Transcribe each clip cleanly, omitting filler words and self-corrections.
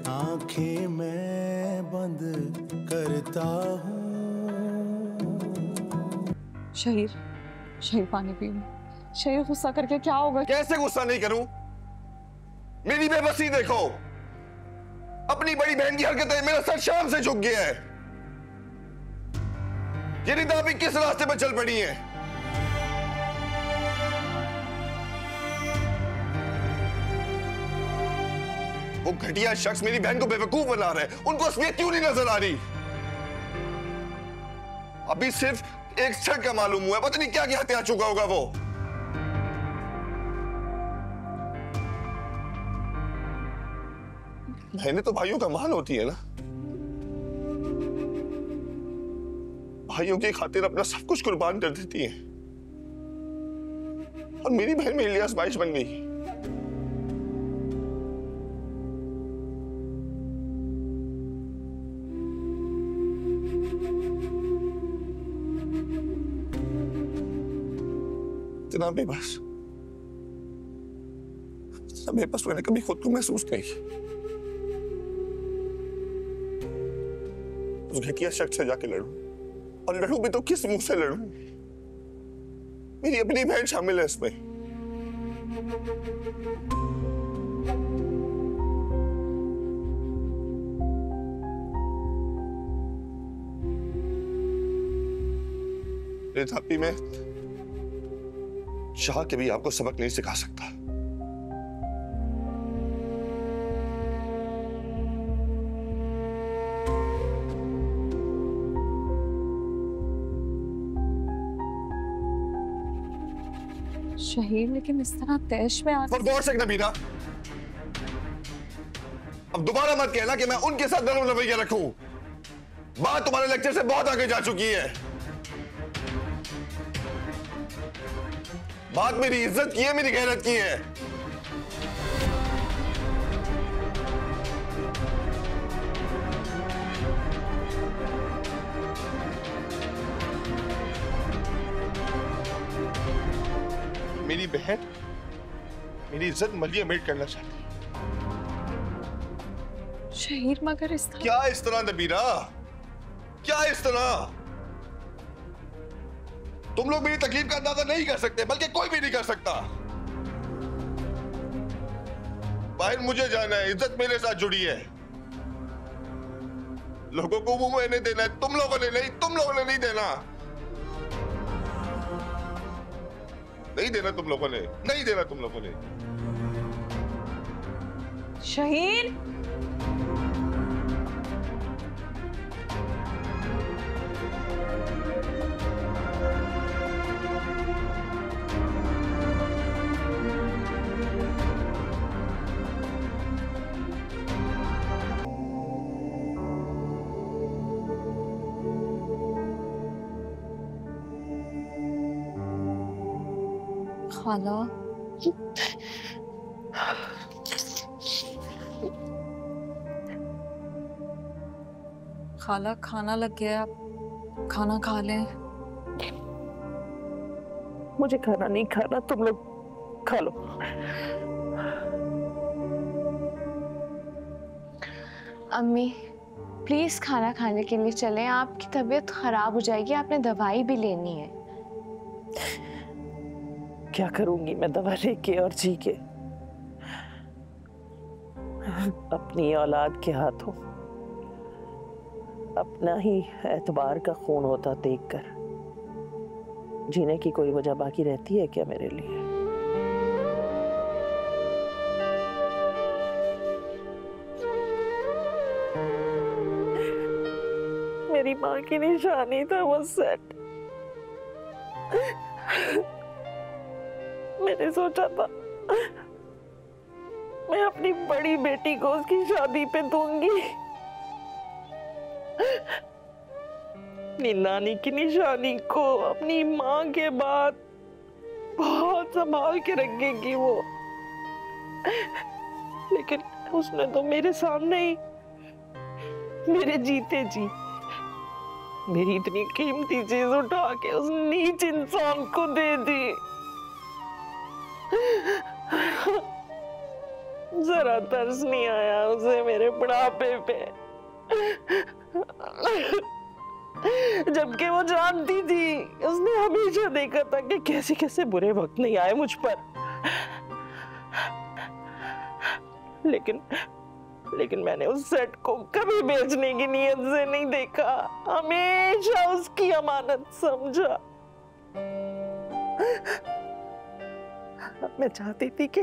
आंखें मैं बंद करता हूँ। शहीर, शहीर पानी पी। शहीर गुस्सा करके क्या होगा? कैसे गुस्सा नहीं करूं? मेरी बेबसी देखो। अपनी बड़ी बहन की हरकतें मेरा सर शाम से झुक गया है। ये रिदा भी किस रास्ते पर चल पड़ी है? वो घटिया शख्स मेरी बहन को बेवकूफ बना रहे हैं। उनको असलियत क्यों नहीं नजर आ रही? अभी सिर्फ एक शक का मालूम हुआ है, पता नहीं क्या क्या हत्या चुका होगा वो। बहनें तो भाइयों का मान होती है ना। भाइयों की खातिर अपना सब कुछ कुर्बान कर देती हैं। और मेरी बहन मेरे लिए आजमाइश बन गई। इतना बेबस मैंने कभी खुद को महसूस नहीं किया। उस घटिया शख्स से जाके लड़ूं, और लड़ूं भी तो किस मुंह से लड़ूं? मेरी अपनी बहन शामिल है इसमें। रिदापी में चाह के भी आपको सबक नहीं सिखा सकता। शहीर, लेकिन इस तरह तैश में For God's sake नबीना, अब दोबारा मत कहना कि मैं उनके साथ नरम रवैया रखूं। बात तुम्हारे लेक्चर से बहुत आगे जा चुकी है। बात मेरी इज्जत की है, मेरी गैरत की है। मेरी बहन मेरी इज्जत मलिया मेट करना चाहती है। शहीर, मगर इस तरह क्या इस तरह नबीरा? क्या इस तरह? तुम लोग मेरी तकलीफ का अंदाजा नहीं कर सकते, बल्कि कोई भी नहीं कर सकता। बाहर मुझे जाना है, इज्जत मेरे साथ जुड़ी है। लोगों को मुंह मैंने देना है, तुम लोगों ने नहीं, तुम लोगों ने नहीं देना। नहीं देना तुम लोगों ने, नहीं देना तुम लोगों ने। शहीर, खाला, खाला खाना लग गया, आप खाना खा लें। मुझे खाना नहीं खाना, तुम लोग खा लो। अम्मी प्लीज खाना खाने के लिए चलें, आपकी तबीयत खराब हो जाएगी, आपने दवाई भी लेनी है। क्या करूंगी मैं दवा लेके और जी के? अपनी औलाद के हाथों अपना ही एतबार का खून होता देखकर जीने की कोई वजह बाकी रहती है क्या मेरे लिए? मेरी माँ की निशानी था वो सेट। मैंने सोचा था मैं अपनी बड़ी बेटी को उसकी शादी पे दूंगी। अपनी नानी की निशानी को अपनी माँ के बाद बहुत संभाल के रखेगी वो, लेकिन उसने तो मेरे सामने ही मेरे जीते जी मेरी इतनी कीमती चीज उठा के उस नीच इंसान को दे दी। जरा तरस नहीं आया उसे मेरे बुढ़ापे पे, जबकि वो जानती थी, उसने हमेशा देखा था कि कैसे कैसे बुरे वक्त नहीं आए मुझ पर। लेकिन मैंने उस सेट को कभी बेचने की नीयत से नहीं देखा, हमेशा उसकी अमानत समझा। मैं चाहती थी कि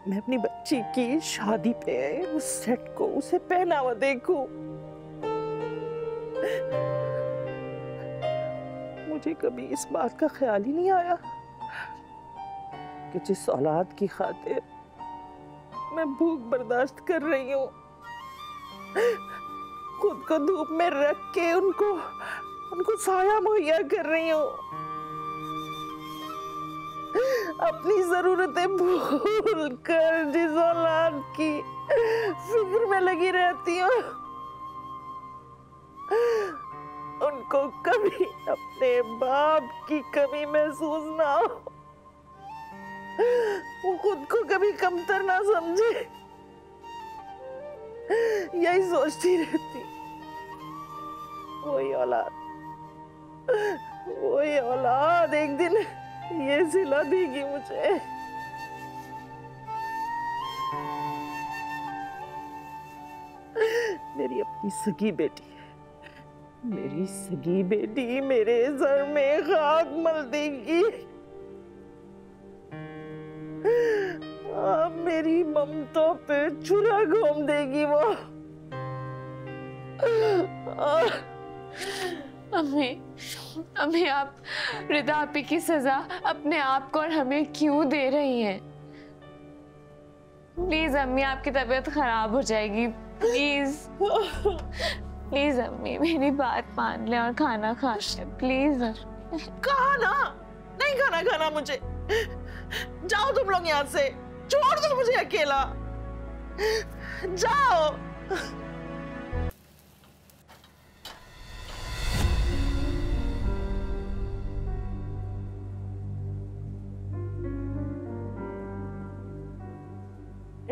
मैं अपनी बच्ची की शादी पे उस सेट को उसे पहना हुआ देखूं। मुझे कभी इस बात का ख्याल ही नहीं आया कि जिस औलाद की खातिर मैं भूख बर्दाश्त कर रही हूँ, खुद को धूप में रख के उनको साया मुहैया कर रही हूँ, अपनी जरूरतें भूल कर जिस औलाद की फिक्र में लगी रहती हूँ, उनको कभी अपने बाप की कमी महसूस ना हो, वो खुद को कभी कमतर ना समझे, यही सोचती रहती। वही औलाद एक दिन ये सिला देगी मुझे। मेरी अपनी सगी बेटी है, मेरी सगी बेटी मेरे सर में खाक मल देगी। अब मेरी ममता पे छुरा घोम देगी वो। अम्मी आप रिदा आपी की सजा अपने आप को और हमें क्यों दे रही हैं? प्लीज अम्मी, आपकी तबीयत खराब हो जाएगी, प्लीज प्लीज अम्मी मेरी बात मान ले और खाना खा ले प्लीज। खाना नहीं, खाना मुझे, जाओ तुम लोग यहाँ से, छोड़ दो मुझे अकेला, जाओ।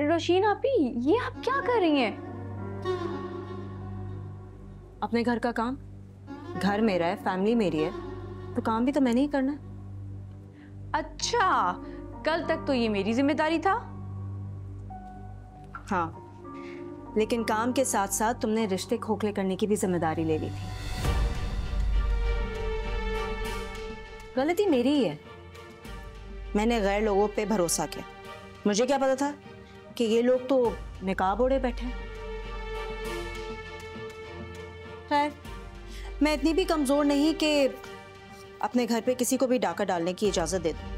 रोशीन आपी, ये आप क्या कर रही हैं? अपने घर का काम, घर मेरा है, फैमिली मेरी है, तो काम भी तो मैंने ही करना है। अच्छा, कल तक तो ये मेरी जिम्मेदारी था। हाँ, लेकिन काम के साथ साथ तुमने रिश्ते खोखले करने की भी जिम्मेदारी ले ली थी। गलती मेरी ही है, मैंने गैर लोगों पे भरोसा किया। मुझे क्या पता था कि ये लोग तो निकाब ओढ़े बैठे हैं। खैर, मैं इतनी भी कमजोर नहीं कि अपने घर पे किसी को भी डाका डालने की इजाजत दे दूं।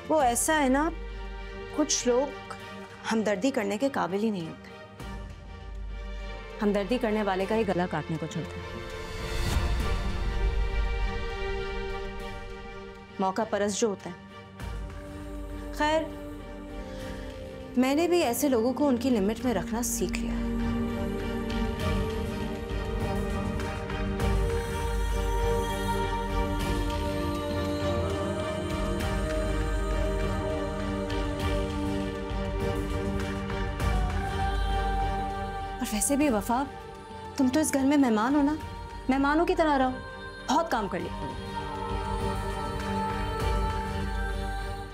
वो ऐसा है ना, कुछ लोग हमदर्दी करने के काबिल ही नहीं होते। हमदर्दी करने वाले का ही गला काटने को चलता है। मौका परस्त जो होता है। खैर, मैंने भी ऐसे लोगों को उनकी लिमिट में रखना सीख लिया है। और वैसे भी वफा, तुम तो इस घर में मेहमान हो ना, मेहमानों की तरह रहो, बहुत काम कर लिया।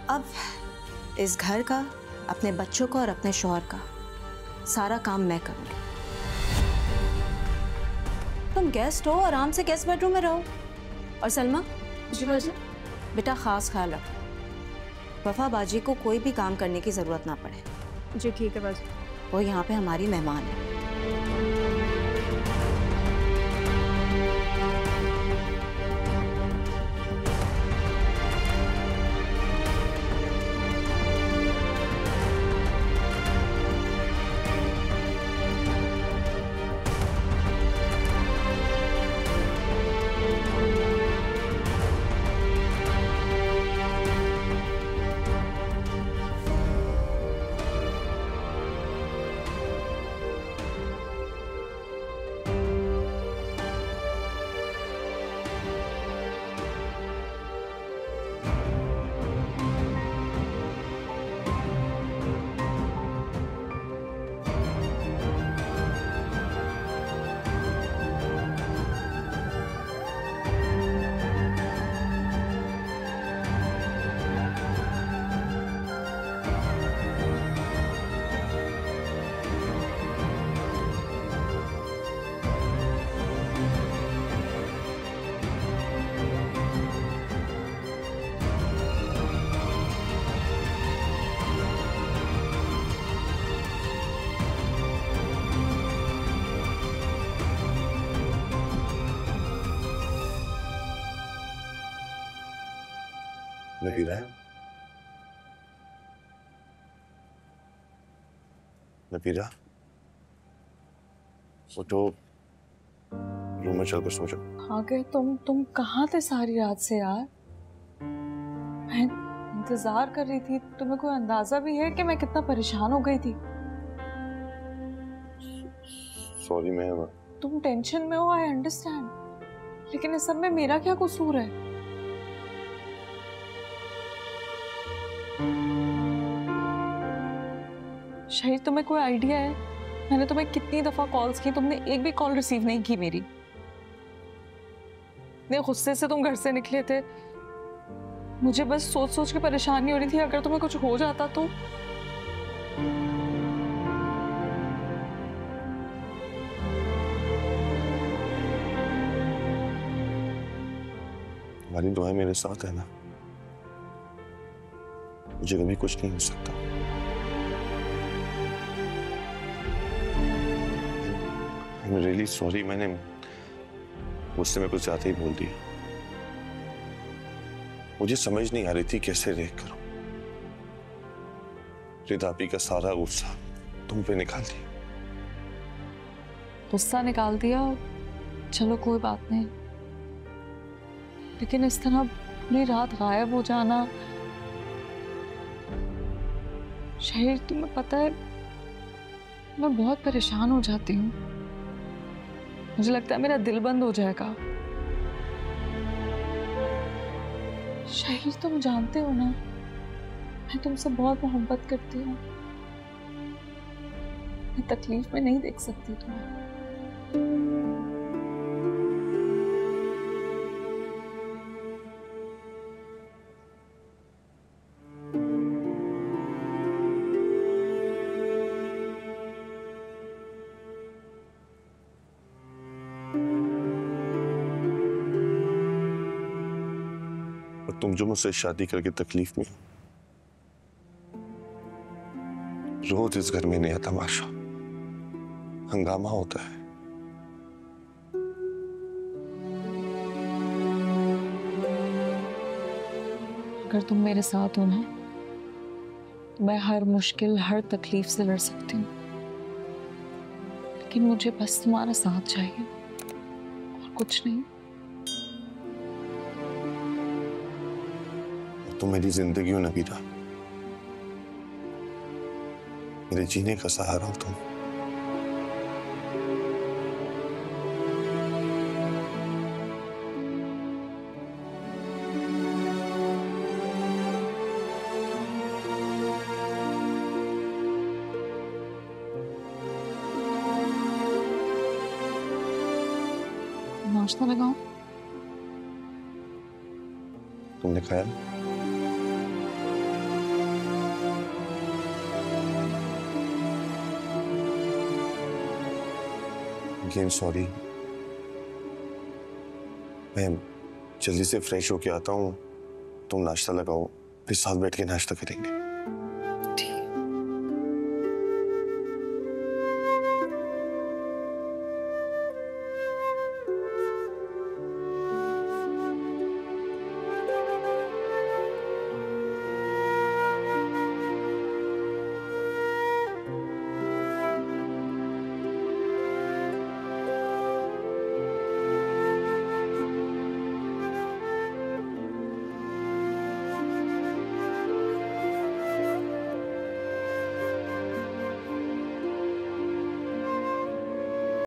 अब इस घर का, अपने बच्चों का और अपने शौहर का सारा काम मैं करूंगी। तुम गेस्ट हो, आराम से गेस्ट बेडरूम में रहो। और सलमा जी बाजी, बेटा खास ख्याल रखो, वफा बाजी को कोई भी काम करने की जरूरत ना पड़े। जी ठीक है बाजी। वो यहाँ पे हमारी मेहमान है। नबीरा, नबीरा, उठो, रूम में चलकर सो जाओ। आ गए तुम कहाँ थे सारी रात से यार? मैं इंतजार कर रही थी। तुम्हें कोई अंदाजा भी है कि मैं कितना परेशान हो गई थी? सॉरी मैं। तुम टेंशन में हो, आई अंडरस्टैंड, लेकिन इस सब में मेरा क्या कसूर है? शायद तुम्हें कोई आइडिया है मैंने तुम्हें कितनी दफा कॉल्स की, तुमने एक भी कॉल रिसीव नहीं की मेरी। इतने गुस्से से तुम घर से निकले थे, मुझे बस सोच सोच के परेशानी हो रही थी अगर तुम्हें कुछ हो जाता तो। तुम्हारी दुआ मेरे साथ है ना, मुझे कभी कुछ नहीं हो सकता। I'm really sorry, मैंने गुस्से में कुछ ज्यादा ही बोल दिया। मुझे समझ नहीं आ रही थी कैसे रिएक्ट करूं। रिदापी का सारा गुस्सा तुम पे निकाल दिया। गुस्सा निकाल दिया, चलो कोई बात नहीं, लेकिन इस तरह पूरी रात गायब हो जाना, शायद तुम्हें पता है मैं बहुत परेशान हो जाती हूँ। मुझे लगता है मेरा दिल बंद हो जाएगा। शाहिद तुम जानते हो ना, मैं तुमसे बहुत मोहब्बत करती हूँ। मैं तकलीफ में नहीं देख सकती तुम्हें। तुम जो मुझसे शादी करके तकलीफ में, रोज इस घर में नया तमाशा, हंगामा होता है। अगर तुम मेरे साथ हो ना, तो मैं हर मुश्किल हर तकलीफ से लड़ सकती हूँ, लेकिन मुझे बस तुम्हारा साथ चाहिए और कुछ नहीं। तुम मेरी जिंदगी हो नबीरा, मेरे जीने का सहारा हो तुम। नाश्ता लगाऊं? तुमने खाया? अगेन सॉरी, मैं जल्दी से फ्रेश होके आता हूँ, तुम नाश्ता लगाओ, फिर साथ बैठ के नाश्ता करेंगे।